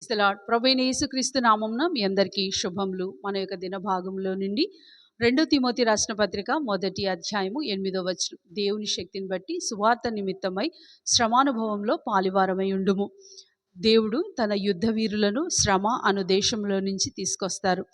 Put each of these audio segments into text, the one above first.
ప్రభువైన యేసుక్రీస్తు నామమున మీ అందరికీ శుభములు. మన యొక్క దిన భాగంలో నుండి 2 తిమోతి రాసిన పత్రిక 1వ అధ్యాయము 8వ వచనం. దేవుని శక్తిని బట్టి సువార్త నిమిత్తమై శ్రమానుభవంలో పాలివారమై ఉండుము. దేవుడు తన యుద్ధ వీరులను శ్రమ అను దేశంలో నుంచి తీసుకొస్తారు.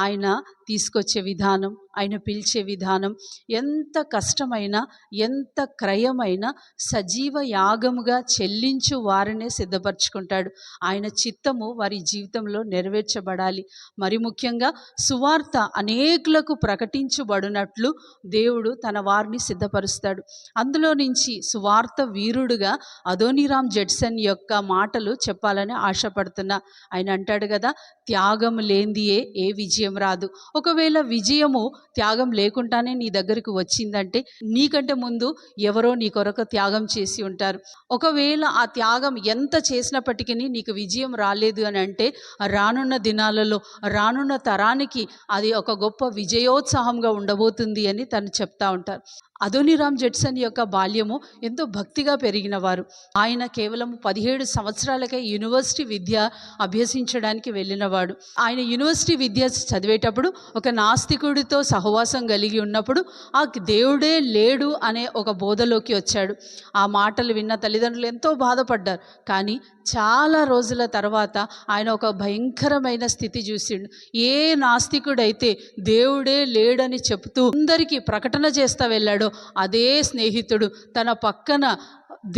ఆయన తీసుకొచ్చే విధానం, ఆయన పిలిచే విధానం ఎంత కష్టమైనా, ఎంత క్రయమైనా సజీవ యాగముగా చెల్లించు వారినే సిద్ధపరచుకుంటాడు. ఆయన చిత్తము వారి జీవితంలో నెరవేర్చబడాలి. మరి ముఖ్యంగా సువార్త అనేకులకు ప్రకటించబడినట్లు దేవుడు తన వారిని సిద్ధపరుస్తాడు. అందులో నుంచి సువార్త వీరుడుగా అదోనీరామ్ జడ్సన్ యొక్క మాటలు చెప్పాలని ఆశపడుతున్నా. ఆయన అంటాడు కదా, త్యాగం లేనిదే ఏ విజయం రాదు. ఒకవేళ విజయము త్యాగం లేకుండానే నీ దగ్గరకు వచ్చిందంటే నీకంటే ముందు ఎవరో నీ కొరకు త్యాగం చేసి ఉంటారు. ఒకవేళ ఆ త్యాగం ఎంత చేసినప్పటికీ నీకు విజయం రాలేదు అని అంటే రానున్న దినాలలో, రానున్న తరానికి అది ఒక గొప్ప విజయోత్సాహంగా ఉండబోతుంది అని తను చెప్తా ఉంటారు. అదోనీరామ్ జడ్సన్ యొక్క బాల్యము ఎంతో భక్తిగా పెరిగినవారు. ఆయన కేవలం 17 సంవత్సరాలకే యూనివర్సిటీ విద్య అభ్యసించడానికి వెళ్ళినవాడు. ఆయన యూనివర్సిటీ విద్య చదివేటప్పుడు ఒక నాస్తికుడితో సహవాసం కలిగి ఉన్నప్పుడు ఆ దేవుడే లేడు అనే ఒక బోధలోకి వచ్చాడు. ఆ మాటలు విన్న తల్లిదండ్రులు ఎంతో బాధపడ్డారు. కానీ చాలా రోజుల తర్వాత ఆయన ఒక భయంకరమైన స్థితి చూసిండు. ఏ నాస్తికుడైతే దేవుడే లేడని చెప్తూ అందరికీ ప్రకటన చేస్తా వెళ్ళాడో అదే స్నేహితుడు తన పక్కన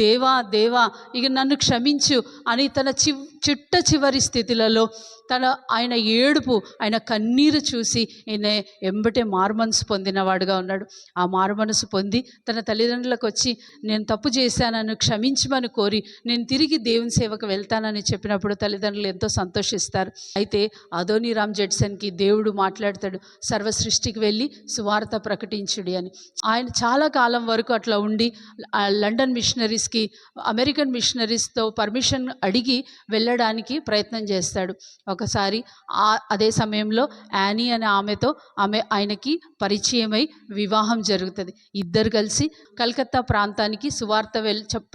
దేవా దేవా ఇక నన్ను క్షమించు అని తన చిట్ట చివరి స్థితిలలో ఆయన ఏడుపు, ఆయన కన్నీరు చూసి ఈయన ఎంబటే మారుమనసు పొందినవాడుగా ఉన్నాడు. ఆ మారుమనసు పొంది తన తల్లిదండ్రులకు వచ్చి నేను తప్పు చేశానని క్షమించమని కోరి నేను తిరిగి దేవుని సేవకు వెళ్తానని చెప్పినప్పుడు తల్లిదండ్రులు ఎంతో సంతోషిస్తారు. అయితే అదోనీరామ్ జడ్సన్కి దేవుడు మాట్లాడతాడు, సర్వ సృష్టికి వెళ్ళి సువార్త ప్రకటించుడి అని. ఆయన చాలా కాలం వరకు అట్లా ఉండి లండన్ మిషనరీస్కి, అమెరికన్ మిషనరీస్తో పర్మిషన్ అడిగి వెళ్ళడానికి ప్రయత్నం చేస్తాడు. ఒకసారి అదే సమయంలో యానీ అనే ఆయనకి పరిచయమై వివాహం జరుగుతుంది. ఇద్దరు కలిసి కలకత్తా ప్రాంతానికి సువార్త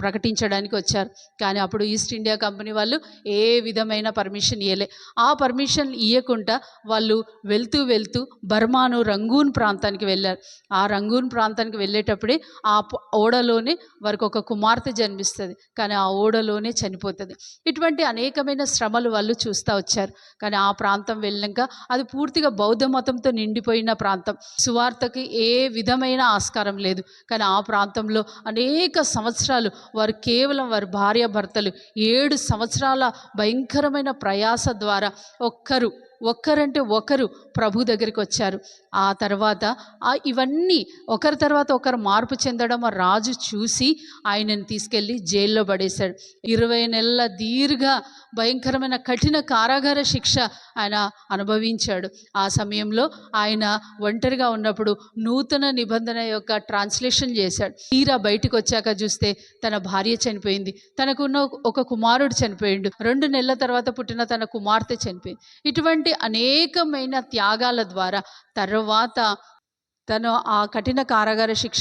ప్రకటించడానికి వచ్చారు. కానీ అప్పుడు ఈస్ట్ ఇండియా కంపెనీ వాళ్ళు ఏ విధమైన పర్మిషన్ ఇవ్వలే. ఆ పర్మిషన్ ఇవ్వకుండా వాళ్ళు వెళ్తూ బర్మాను రంగూన్ ప్రాంతానికి వెళ్ళారు. ఆ రంగూన్ ప్రాంతానికి వెళ్ళేటప్పుడే ఆ ఓడలోనే వారికి ఒక కుమార్తె జన్మిస్తుంది. కానీ ఆ ఓడలోనే చనిపోతుంది. ఇటువంటి అనేకమైన శ్రమలు వాళ్ళు చూస్తూ వచ్చారు. కానీ ఆ ప్రాంతం వెళ్ళాక అది పూర్తిగా బౌద్ధ మతంతో నిండిపోయిన ప్రాంతం. సువార్తకి ఏ విధమైన ఆస్కారం లేదు. కానీ ఆ ప్రాంతంలో అనేక సంవత్సరాలు వారు కేవలం వారి భార్యాభర్తలు 7 సంవత్సరాల భయంకరమైన ప్రయాస ద్వారా ఒక్కరంటే ఒకరు ప్రభు దగ్గరికి వచ్చారు. ఆ తర్వాత ఇవన్నీ ఒకరి తర్వాత ఒకరు మార్పు చెందడం ఆ రాజు చూసి ఆయనను తీసుకెళ్ళి జైల్లో పడేశాడు. 20 నెలల దీర్ఘ భయంకరమైన కఠిన కారాగార శిక్ష ఆయన అనుభవించాడు. ఆ సమయంలో ఆయన ఒంటరిగా ఉన్నప్పుడు నూతన నిబంధన యొక్క ట్రాన్స్లేషన్ చేశాడు. తీరా బయటకు వచ్చాక చూస్తే తన భార్య చనిపోయింది, తనకున్న ఒక కుమారుడు చనిపోయిండు, 2 నెలల తర్వాత పుట్టిన తన కుమార్తె చనిపోయింది. ఇటువంటి అనేకమైన త్యాగాల ద్వారా తర్వాత తను ఆ కఠిన కారాగార శిక్ష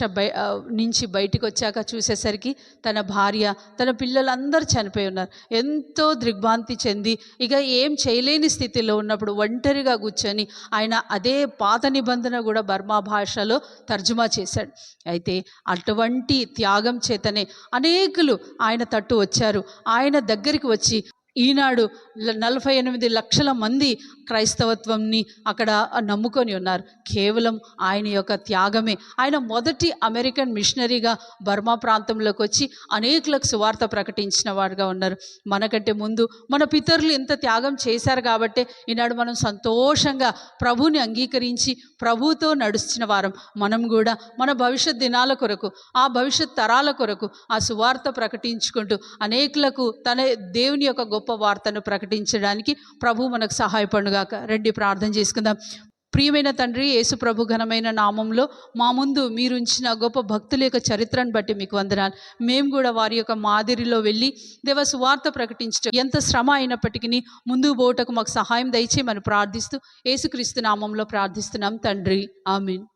నుంచి బయటకు వచ్చాక చూసేసరికి తన భార్య, తన పిల్లలందరూ చనిపోయి ఉన్నారు. ఎంతో దిగ్భ్రాంతి చెంది ఇక ఏం చేయలేని స్థితిలో ఉన్నప్పుడు ఒంటరిగా కూర్చొని ఆయన అదే పాత నిబంధన కూడా బర్మా భాషలో తర్జుమా చేశాడు. అయితే అటువంటి త్యాగం చేతనే అనేకులు ఆయన తట్టు వచ్చారు. ఆయన దగ్గరికి వచ్చి ఈనాడు 48 లక్షల మంది క్రైస్తవత్వంని అక్కడ నమ్ముకొని ఉన్నారు. కేవలం ఆయన యొక్క త్యాగమే. ఆయన మొదటి అమెరికన్ మిషనరీగా బర్మా ప్రాంతంలోకి వచ్చి అనేకులకు సువార్త ప్రకటించిన వారుగా ఉన్నారు. మనకంటే ముందు మన పితరులు ఎంత త్యాగం చేశారు కాబట్టి ఈనాడు మనం సంతోషంగా ప్రభుని అంగీకరించి ప్రభుతో నడుస్తున్న వారం. మనం కూడా మన భవిష్యత్ దినాల కొరకు, ఆ భవిష్యత్ తరాల కొరకు ఆ సువార్త ప్రకటించుకుంటూ అనేకులకు తన దేవుని యొక్క గొప్ప వార్తను ప్రకటించడానికి ప్రభు మనకు సహాయపడుగాక. రండి ప్రార్థన చేసుకుందాం. ప్రియమైన తండ్రి, యేసు ప్రభు ఘనమైన నామంలో మా ముందు మీరుంచిన గొప్ప భక్తుల యొక్క చరిత్రను బట్టి మీకు వందనాలు. మేము కూడా వారి యొక్క మాదిరిలో వెళ్ళి దేవ సువార్త ప్రకటించడం ఎంత శ్రమ అయినప్పటికీ ముందు పోటకు మాకు సహాయం దయచేయమని ప్రార్థిస్తూ యేసుక్రీస్తు నామంలో ప్రార్థిస్తున్నాం తండ్రి, ఆమేన్.